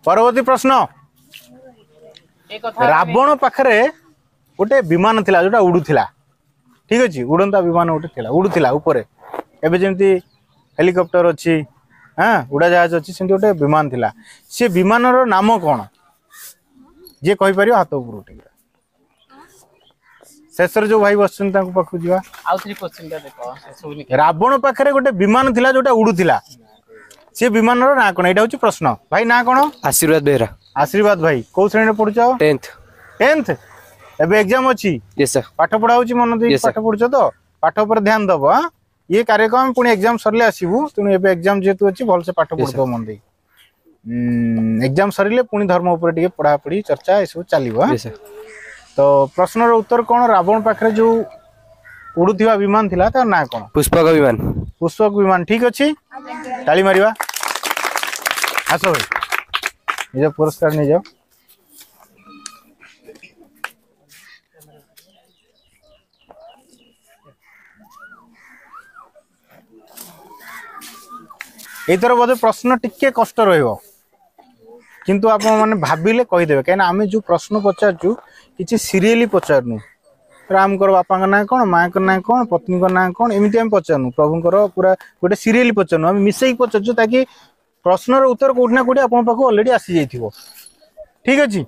परवर्ती प्रश्न रावण पाखरे गोटे विमान थिला जोटा उड़ुथिला ठीक अछि उड़ंता विमान गोटे थिला उड़ुथिला ऊपर एबे जेमती हेलिकॉप्टर अछि हां उड़ाजहाज अछि सेमती गोटे विमान थिला से विमान रो नाम कोन जे कहि परियो हाथ ऊपर उठेगा शेषर जो भाई बसछन ताको पाखु जीवा आउ 3 क्वेश्चन देखो सुबनी रावण पाखरे गोटे विमान थिला जोटा उड़ुथिला से विमान रो ना कोन एटा होची प्रश्न भाई ना कोन आशीर्वाद बेहरा आशीर्वाद भाई को श्रेणी रे पढुछो 10th एबे एग्जाम अछि यस सर पाठ पढा होची मन दे पाठ पढुछो तो पाठ पर ध्यान दबो हां ये कार्यक्रम पुणी एग्जाम सरले आसीबू तुनु एबे एग्जाम जेतु अछि भल से पाठ पढतो मन दे एग्जाम सरिले पुणी धर्म ऊपर टिके पढा पढी चर्चा एसो चालिबो हां यस सर तो प्रश्न रो उत्तर कोन रावण पाखरे जो उड़ुथिवा विमान थिला त ना कोन पुष्पक विमान ठीक अछि ताली मारिबा आसो भाई ये पुरस्कार नहीं जाओ एथर बोधे प्रश्न टिके कष्ट रहिबो किंतु आप माने भाबिले कहि देबे काहे ना आमे जो प्रश्न पचारचु किछि सीरियली पचारनु राम कर बापा का ना कोन मां का ना कोन पत्नी का ना कोन एमिति हम पचारनु प्रभु कर पूरा गोटे सीरियली पचारनु हम मिसेई पचारचु ताकि प्रश्न रो उत्तर कोठना कोठी आपन पाखो ऑलरेडी आसी जाइथिबो ठीक अछि